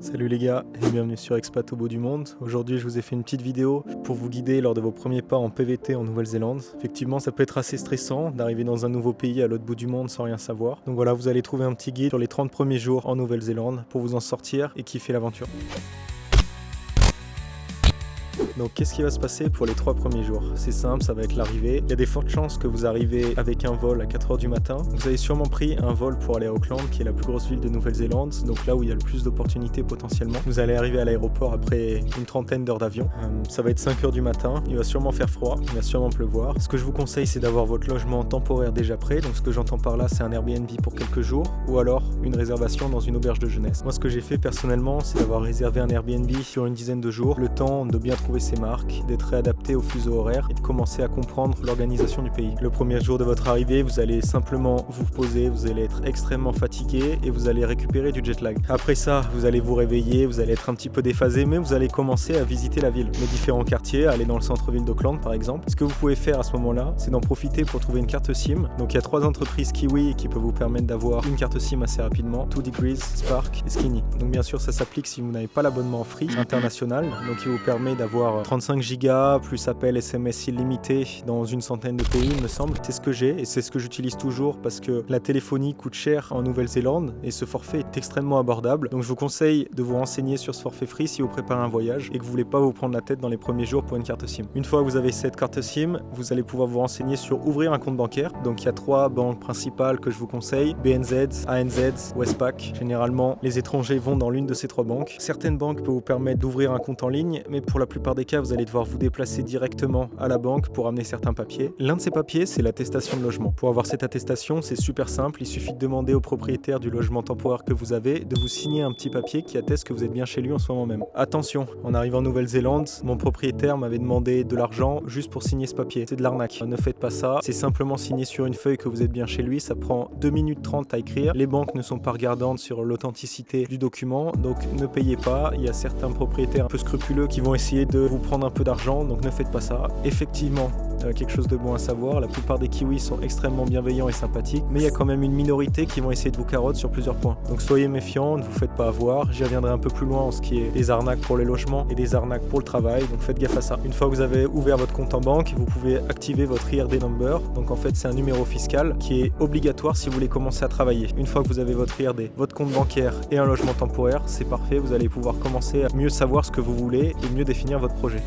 Salut les gars et bienvenue sur Expat au bout du monde. Aujourd'hui je vous ai fait une petite vidéo pour vous guider lors de vos premiers pas en PVT en Nouvelle-Zélande. Effectivement ça peut être assez stressant d'arriver dans un nouveau pays à l'autre bout du monde sans rien savoir. Donc voilà, vous allez trouver un petit guide sur les 30 premiers jours en Nouvelle-Zélande pour vous en sortir et kiffer l'aventure. Donc qu'est-ce qui va se passer pour les 3 premiers jours? C'est simple, ça va être l'arrivée. Il y a des fortes chances que vous arrivez avec un vol à 4h du matin. Vous avez sûrement pris un vol pour aller à Auckland, qui est la plus grosse ville de Nouvelle-Zélande, donc là où il y a le plus d'opportunités potentiellement. Vous allez arriver à l'aéroport après une trentaine d'heures d'avion. Ça va être 5h du matin, il va sûrement faire froid, il va sûrement pleuvoir. Ce que je vous conseille, c'est d'avoir votre logement temporaire déjà prêt. Donc ce que j'entends par là, c'est un Airbnb pour quelques jours ou alors une réservation dans une auberge de jeunesse. Moi, ce que j'ai fait personnellement, c'est d'avoir réservé un Airbnb sur une dizaine de jours, le temps de bien trouver ses marques, d'être réadapté au fuseau horaire et de commencer à comprendre l'organisation du pays. Le premier jour de votre arrivée, vous allez simplement vous poser, vous allez être extrêmement fatigué et vous allez récupérer du jet lag. Après ça, vous allez vous réveiller, vous allez être un petit peu déphasé, mais vous allez commencer à visiter la ville, les différents quartiers, aller dans le centre-ville d'Auckland par exemple. Ce que vous pouvez faire à ce moment-là, c'est d'en profiter pour trouver une carte SIM. Donc il y a 3 entreprises Kiwi qui peuvent vous permettre d'avoir une carte SIM assez rapidement, 2 Degrees, Spark et Skinny. Donc bien sûr, ça s'applique si vous n'avez pas l'abonnement free international, donc il vous permet d'avoir 35 gigas plus appels SMS illimités dans une centaine de pays, il me semble. C'est ce que j'ai et c'est ce que j'utilise toujours parce que la téléphonie coûte cher en Nouvelle-Zélande et ce forfait est extrêmement abordable. Donc je vous conseille de vous renseigner sur ce forfait free si vous préparez un voyage et que vous voulez pas vous prendre la tête dans les premiers jours pour une carte SIM. Une fois que vous avez cette carte SIM, vous allez pouvoir vous renseigner sur ouvrir un compte bancaire. Donc il y a 3 banques principales que je vous conseille, BNZ, ANZ, Westpac. Généralement, les étrangers vont dans l'une de ces 3 banques. Certaines banques peuvent vous permettre d'ouvrir un compte en ligne, mais pour la plupart des cas, vous allez devoir vous déplacer directement à la banque pour amener certains papiers. L'un de ces papiers, c'est l'attestation de logement. Pour avoir cette attestation, c'est super simple. Il suffit de demander au propriétaire du logement temporaire que vous avez de vous signer un petit papier qui atteste que vous êtes bien chez lui en ce moment même. Attention, en arrivant en Nouvelle-Zélande, mon propriétaire m'avait demandé de l'argent juste pour signer ce papier. C'est de l'arnaque. Ne faites pas ça. C'est simplement signer sur une feuille que vous êtes bien chez lui. Ça prend 2 minutes 30 à écrire. Les banques ne sont pas regardantes sur l'authenticité du document, donc ne payez pas. Il y a certains propriétaires un peu scrupuleux qui vont essayer de vous prendre un peu d'argent, donc ne faites pas ça. Effectivement, quelque chose de bon à savoir, la plupart des Kiwis sont extrêmement bienveillants et sympathiques, mais il y a quand même une minorité qui vont essayer de vous carotte sur plusieurs points. Donc soyez méfiants, ne vous faites pas avoir. J'y reviendrai un peu plus loin en ce qui est des arnaques pour les logements et des arnaques pour le travail, donc faites gaffe à ça. Une fois que vous avez ouvert votre compte en banque, vous pouvez activer votre IRD number. Donc en fait, c'est un numéro fiscal qui est obligatoire si vous voulez commencer à travailler. Une fois que vous avez votre IRD, votre compte bancaire et un logement temporaire, c'est parfait, vous allez pouvoir commencer à mieux savoir ce que vous voulez et mieux définir votre projet.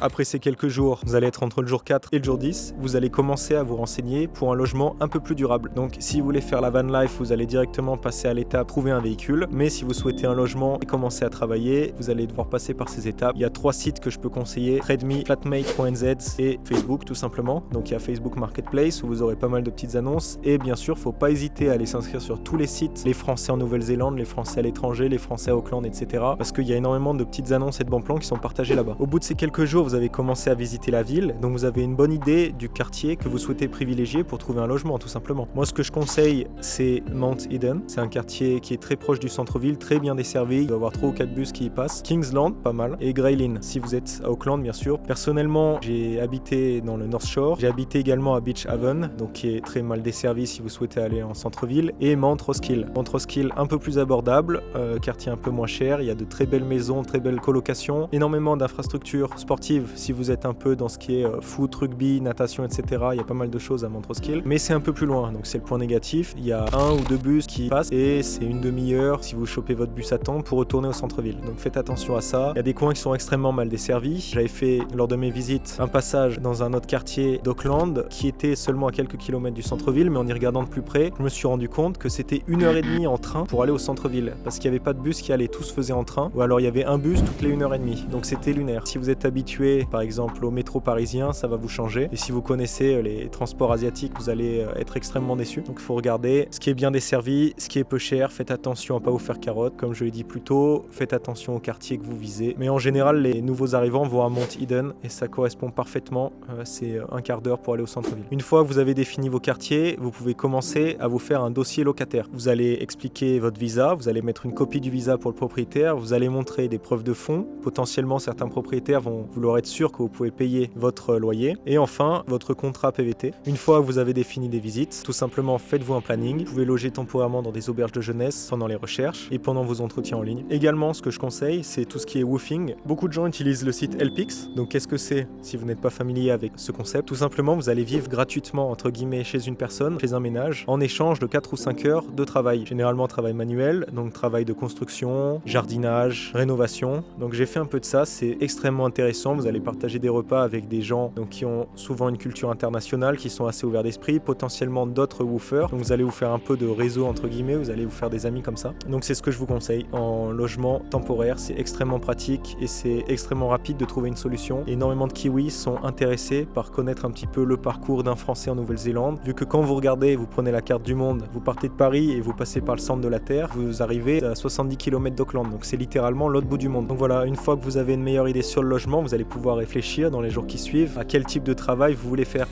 Après ces quelques jours, vous allez être entre le jour 4 et le jour 10, vous allez commencer à vous renseigner pour un logement un peu plus durable. Donc si vous voulez faire la van life, vous allez directement passer à l'étape trouver un véhicule, mais si vous souhaitez un logement et commencer à travailler, vous allez devoir passer par ces étapes. Il y a 3 sites que je peux conseiller, Trade.me, Flatmate.nz et Facebook tout simplement. Donc il y a Facebook Marketplace où vous aurez pas mal de petites annonces et bien sûr, faut pas hésiter à aller s'inscrire sur tous les sites, les Français en Nouvelle-Zélande, les Français à l'étranger, les Français à Auckland, etc. Parce qu'il y a énormément de petites annonces et de bons plans qui sont partagés là-bas. Au bout de ces quelques jours, vous avez commencé à visiter la ville, donc vous avez une bonne idée du quartier que vous souhaitez privilégier pour trouver un logement tout simplement. Moi ce que je conseille c'est Mount Eden, c'est un quartier qui est très proche du centre-ville, très bien desservi, il doit y avoir 3 ou 4 bus qui y passent, Kingsland pas mal, et Grey Lynn si vous êtes à Auckland bien sûr. Personnellement j'ai habité dans le North Shore, j'ai habité également à Beach Haven, donc qui est très mal desservi si vous souhaitez aller en centre-ville, et Mount Roskill. Mount Roskill un peu plus abordable, quartier un peu moins cher, il y a de très belles maisons, très belles colocations, énormément d'infrastructures sportives si vous êtes un peu dans ce qui est foot, rugby, natation, etc. Il y a pas mal de choses à Mount Roskill, mais c'est un peu plus loin, donc c'est le point négatif. Il y a 1 ou 2 bus qui passent et c'est une demi-heure si vous chopez votre bus à temps pour retourner au centre-ville. Donc faites attention à ça. Il y a des coins qui sont extrêmement mal desservis. J'avais fait lors de mes visites un passage dans un autre quartier d'Auckland qui était seulement à quelques kilomètres du centre-ville, mais en y regardant de plus près, je me suis rendu compte que c'était 1h30 en train pour aller au centre-ville parce qu'il n'y avait pas de bus qui allait, tous se faisaient en train, ou alors il y avait un bus toutes les 1h30. Donc c'était lunaire. Si vous êtes habitué par exemple au métro parisien, ça va vous changer. Et si vous connaissez les transports asiatiques, vous allez être extrêmement déçus. Donc il faut regarder ce qui est bien desservi, ce qui est peu cher. Faites attention à pas vous faire carotte, comme je l'ai dit plus tôt. Faites attention au quartier que vous visez. Mais en général, les nouveaux arrivants vont à Mount Eden et ça correspond parfaitement. C'est un quart d'heure pour aller au centre-ville. Une fois que vous avez défini vos quartiers, vous pouvez commencer à vous faire un dossier locataire. Vous allez expliquer votre visa, vous allez mettre une copie du visa pour le propriétaire, vous allez montrer des preuves de fonds. Potentiellement, certains propriétaires vont vouloir être sûr que vous pouvez payer votre loyer. Et enfin, votre contrat PVT. Une fois que vous avez défini des visites, tout simplement faites-vous un planning. Vous pouvez loger temporairement dans des auberges de jeunesse pendant les recherches et pendant vos entretiens en ligne. Également, ce que je conseille, c'est tout ce qui est woofing. Beaucoup de gens utilisent le site Helpix. Donc qu'est-ce que c'est si vous n'êtes pas familier avec ce concept? Tout simplement, vous allez vivre gratuitement, entre guillemets, chez une personne, chez un ménage, en échange de 4 ou 5 heures de travail. Généralement, travail manuel, donc travail de construction, jardinage, rénovation. Donc j'ai fait un peu de ça, c'est extrêmement intéressant. Vous allez partager des repas avec des gens donc, qui ont souvent une culture internationale, qui sont assez ouverts d'esprit, potentiellement d'autres woofers. Donc vous allez vous faire un peu de réseau, entre guillemets, vous allez vous faire des amis comme ça. Donc c'est ce que je vous conseille. En logement temporaire, c'est extrêmement pratique et c'est extrêmement rapide de trouver une solution. Et énormément de Kiwis sont intéressés par connaître un petit peu le parcours d'un Français en Nouvelle-Zélande. Vu que quand vous regardez, vous prenez la carte du monde, vous partez de Paris et vous passez par le centre de la Terre, vous arrivez à 70 km d'Auckland. Donc c'est littéralement l'autre bout du monde. Donc voilà, une fois que vous avez une meilleure idée sur le logement, vous allez pouvoir réfléchir dans les jours qui suivent à quel type de travail vous voulez faire.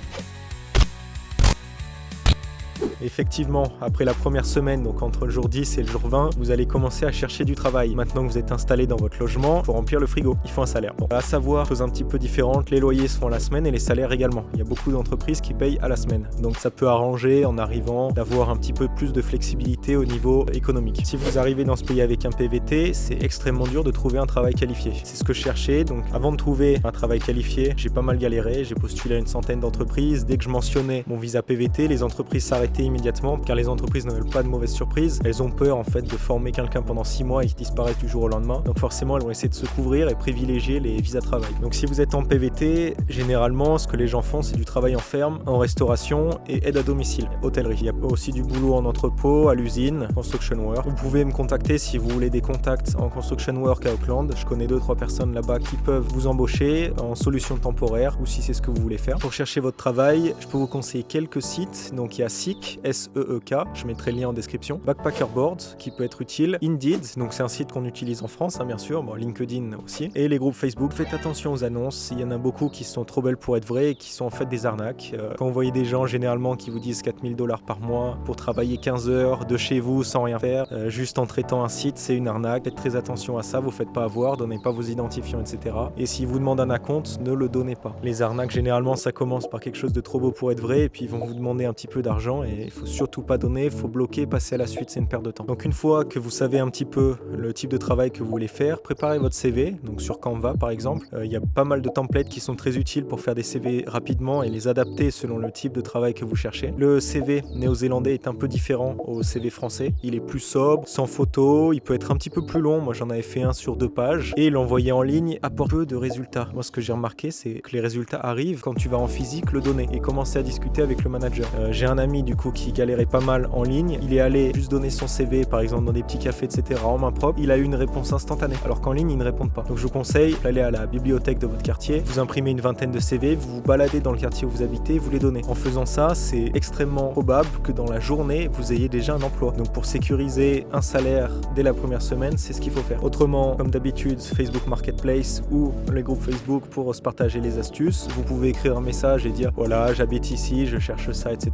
Effectivement, après la première semaine, donc entre le jour 10 et le jour 20, vous allez commencer à chercher du travail. Maintenant que vous êtes installé dans votre logement, il faut remplir le frigo, il faut un salaire. Bon, à savoir, chose un petit peu différente, les loyers se font à la semaine et les salaires également. Il y a beaucoup d'entreprises qui payent à la semaine. Donc ça peut arranger en arrivant d'avoir un petit peu plus de flexibilité au niveau économique. Si vous arrivez dans ce pays avec un PVT, c'est extrêmement dur de trouver un travail qualifié. C'est ce que je cherchais. Donc avant de trouver un travail qualifié, j'ai pas mal galéré. J'ai postulé à une centaine d'entreprises. Dès que je mentionnais mon visa PVT, les entreprises s'arrêtaient immédiatement car les entreprises ne veulent pas de mauvaises surprises. Elles ont peur en fait de former quelqu'un pendant 6 mois et qu'il disparaisse du jour au lendemain. Donc forcément elles vont essayer de se couvrir et privilégier les visas travail. Donc si vous êtes en PVT, généralement ce que les gens font c'est du travail en ferme, en restauration et aide à domicile, hôtellerie. Il y a aussi du boulot en entrepôt, à l'usine, construction work. Vous pouvez me contacter si vous voulez des contacts en construction work à Auckland. Je connais 2-3 personnes là-bas qui peuvent vous embaucher en solution temporaire ou si c'est ce que vous voulez faire. Pour chercher votre travail, je peux vous conseiller quelques sites. Donc il y a Seek, S-E-E-K, je mettrai le lien en description. Backpacker Board, qui peut être utile. Indeed, donc c'est un site qu'on utilise en France, bien sûr. Bon, LinkedIn aussi. Et les groupes Facebook. Faites attention aux annonces. Il y en a beaucoup qui sont trop belles pour être vraies et qui sont en fait des arnaques. Quand vous voyez des gens généralement qui vous disent $4000 par mois pour travailler 15 heures de chez vous sans rien faire, juste en traitant un site, c'est une arnaque. Faites très attention à ça, vous faites pas avoir, donnez pas vos identifiants, etc. Et si vous demandent un acompte, ne le donnez pas. Les arnaques, généralement, ça commence par quelque chose de trop beau pour être vrai et puis ils vont vous demander un petit peu d'argent et il faut surtout pas donner, il faut bloquer, passer à la suite, c'est une perte de temps. Donc une fois que vous savez un petit peu le type de travail que vous voulez faire, préparez votre CV, donc sur Canva par exemple. Il y a pas mal de templates qui sont très utiles pour faire des CV rapidement et les adapter selon le type de travail que vous cherchez. Le CV néo-zélandais est un peu différent au CV français. Il est plus sobre, sans photo, il peut être un petit peu plus long. Moi j'en avais fait un sur 2 pages et l'envoyer en ligne apporte peu de résultats. Moi ce que j'ai remarqué c'est que les résultats arrivent quand tu vas en physique le donner et commencer à discuter avec le manager. J'ai un ami du coup qui galérait pas mal en ligne. Il est allé juste donner son CV par exemple dans des petits cafés etc. en main propre. Il a eu une réponse instantanée alors qu'en ligne ils ne répondent pas. Donc je vous conseille d'aller à la bibliothèque de votre quartier, vous imprimez une vingtaine de CV, vous vous baladez dans le quartier où vous habitez, vous les donnez. En faisant ça, c'est extrêmement probable que dans la journée vous ayez déjà un emploi. Donc pour sécuriser un salaire dès la première semaine, c'est ce qu'il faut faire. Autrement, comme d'habitude, Facebook Marketplace ou les groupes Facebook pour se partager les astuces, vous pouvez écrire un message et dire voilà, j'habite ici, je cherche ça, etc.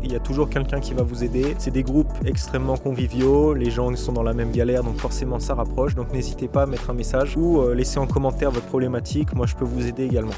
Il y a toujours quelqu'un qui va vous aider. C'est des groupes extrêmement conviviaux, les gens sont dans la même galère, donc forcément ça rapproche. Donc n'hésitez pas à mettre un message ou laisser en commentaire votre problématique. Moi je peux vous aider également.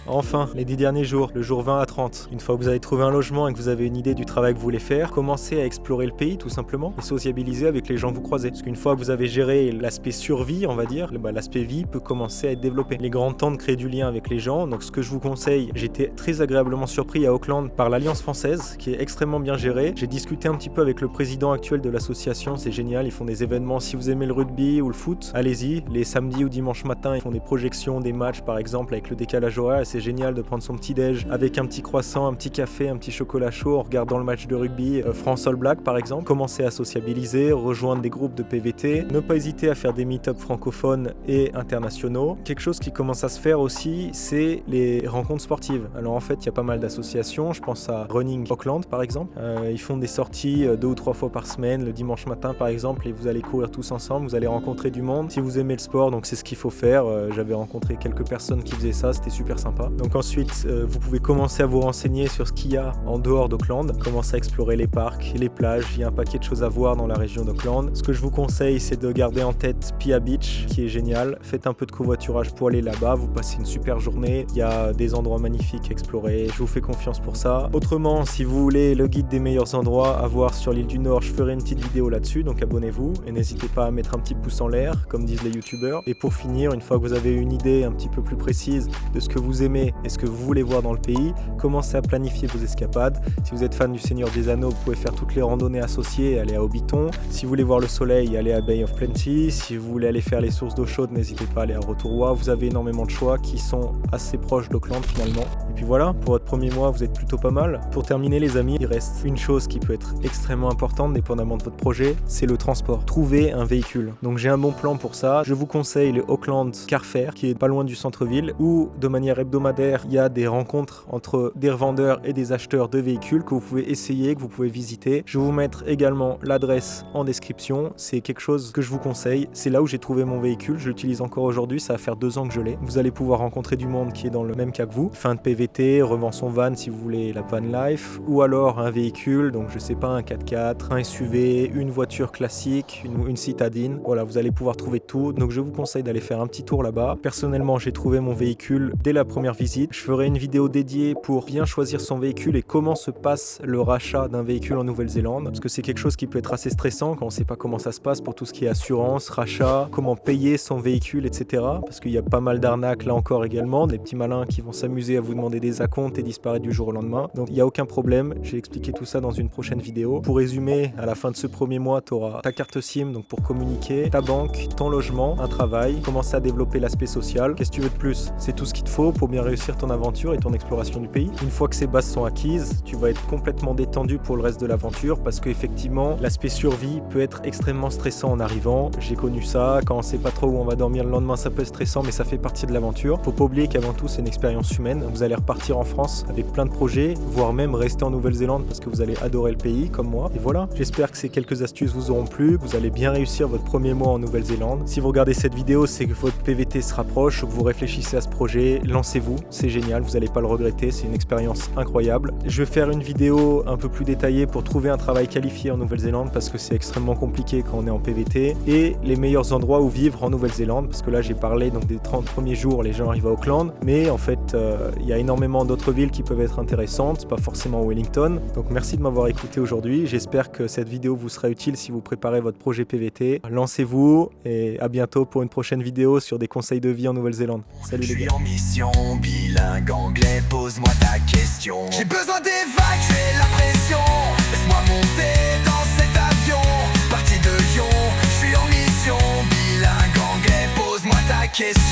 Enfin, les 10 derniers jours, le jour 20 à 30. Une fois que vous avez trouvé un logement et que vous avez une idée du travail que vous voulez faire, commencez à explorer le pays tout simplement et sociabiliser avec les gens que vous croisez. Parce qu'une fois que vous avez géré l'aspect survie, on va dire, l'aspect vie peut commencer à être développé. Les grands temps de créer du lien avec les gens, donc ce que je vous conseille, j'étais très agréablement surpris à Auckland par l'Alliance française qui est extrêmement bien gérée. J'ai discuté un petit peu avec le président actuel de l'association, c'est génial, ils font des événements. Si vous aimez le rugby ou le foot, allez-y. Les samedis ou dimanches matins, ils font des projections, des matchs par exemple avec le décalage horaire. C'est génial de prendre son petit déj avec un petit croissant, un petit café, un petit chocolat chaud en regardant le match de rugby France All Black par exemple. Commencez à sociabiliser, rejoindre des groupes de PVT, ne pas hésiter à faire des meet-up francophones et internationaux. Quelque chose qui commence à se faire aussi, c'est les rencontres sportives. Alors en fait, il y a pas mal d'associations, je pense à Running Auckland par exemple. Ils font des sorties 2 ou 3 fois par semaine, le dimanche matin par exemple, et vous allez courir tous ensemble, vous allez rencontrer du monde. Si vous aimez le sport, donc c'est ce qu'il faut faire. J'avais rencontré quelques personnes qui faisaient ça, c'était super sympa. ça. Donc ensuite, vous pouvez commencer à vous renseigner sur ce qu'il y a en dehors d'Auckland, commencer à explorer les parcs, les plages, il y a un paquet de choses à voir dans la région d'Auckland. Ce que je vous conseille, c'est de garder en tête Pia Beach, qui est génial. Faites un peu de covoiturage pour aller là-bas, vous passez une super journée, il y a des endroits magnifiques à explorer, je vous fais confiance pour ça. Autrement, si vous voulez le guide des meilleurs endroits à voir sur l'île du Nord, je ferai une petite vidéo là-dessus, donc abonnez-vous et n'hésitez pas à mettre un petit pouce en l'air, comme disent les youtubeurs. Et pour finir, une fois que vous avez une idée un petit peu plus précise de ce que vous aimez et ce que vous voulez voir dans le pays, commencez à planifier vos escapades. Si vous êtes fan du Seigneur des Anneaux, vous pouvez faire toutes les randonnées associées et aller à Hobbiton. Si vous voulez voir le soleil, allez à Bay of Plenty. Si vous voulez aller faire les sources d'eau chaude, n'hésitez pas à aller à Rotorua. Vous avez énormément de choix qui sont assez proches d'Auckland finalement. Et puis voilà, pour votre premier mois, vous êtes plutôt pas mal. Pour terminer les amis, il reste une chose qui peut être extrêmement importante, dépendamment de votre projet, c'est le transport. Trouvez un véhicule. Donc j'ai un bon plan pour ça. Je vous conseille le Auckland Car Fair, qui est pas loin du centre-ville, où de manière hebdomadaire, il y a des rencontres entre des revendeurs et des acheteurs de véhicules que vous pouvez essayer, que vous pouvez visiter. Je vais vous mettre également l'adresse en description. C'est quelque chose que je vous conseille. C'est là où j'ai trouvé mon véhicule. Je l'utilise encore aujourd'hui. Ça va faire 2 ans que je l'ai. Vous allez pouvoir rencontrer du monde qui est dans le même cas que vous. Fin de PVT, revend son van si vous voulez la van life, ou alors un véhicule, donc je sais pas, un 4x4, un SUV, une voiture classique, une citadine. Voilà, vous allez pouvoir trouver tout. Donc je vous conseille d'aller faire un petit tour là-bas. Personnellement, j'ai trouvé mon véhicule dès la première visite. Je ferai une vidéo dédiée pour bien choisir son véhicule et comment se passe le rachat d'un véhicule en Nouvelle-Zélande, parce que c'est quelque chose qui peut être assez stressant quand on sait pas comment ça se passe pour tout ce qui est assurance, rachat, comment payer son véhicule, etc. Parce qu'il y a pas mal d'arnaques là encore également, des petits malins qui vont s'amuser à vous demander des acomptes et disparaître du jour au lendemain. Donc il n'y a aucun problème, j'ai expliqué tout ça dans une prochaine vidéo. Pour résumer, à la fin de ce premier mois, tu auras ta carte SIM donc pour communiquer, ta banque, ton logement, un travail, commencer à développer l'aspect social. Qu'est-ce que tu veux de plus? C'est tout ce qu'il te faut pour bien réussir ton aventure et ton exploration du pays. Une fois que ces bases sont acquises, tu vas être complètement détendu pour le reste de l'aventure parce qu'effectivement, l'aspect survie peut être extrêmement stressant en arrivant. J'ai connu ça, quand on sait pas trop où on va dormir le lendemain, ça peut être stressant, mais ça fait partie de l'aventure. Faut pas oublier qu'avant tout, c'est une expérience humaine. Vous allez repartir en France avec plein de projets, voire même rester en Nouvelle-Zélande parce que vous allez adorer le pays, comme moi. Et voilà, j'espère que ces quelques astuces vous auront plu, que vous allez bien réussir votre premier mois en Nouvelle-Zélande. Si vous regardez cette vidéo, c'est que votre PVT se rapproche, que vous réfléchissez à ce projet, lancez-vous, c'est génial, vous n'allez pas le regretter, c'est une expérience incroyable. Je vais faire une vidéo un peu plus détaillée pour trouver un travail qualifié en Nouvelle-Zélande parce que c'est extrêmement compliqué quand on est en PVT, et les meilleurs endroits où vivre en Nouvelle-Zélande, parce que là j'ai parlé donc des 30 premiers jours, les gens arrivent à Auckland, mais en fait il y a énormément d'autres villes qui peuvent être intéressantes, pas forcément Wellington. Donc merci de m'avoir écouté aujourd'hui, j'espère que cette vidéo vous sera utile si vous préparez votre projet PVT. Lancez-vous et à bientôt pour une prochaine vidéo sur des conseils de vie en Nouvelle-Zélande. Salut les gars. Je suis en mission, bilingue anglais, pose-moi ta question. J'ai besoin des vagues, j'ai la pression. Laisse-moi monter dans cet avion. Parti de Lyon, je suis en mission, bilingue anglais, pose-moi ta question.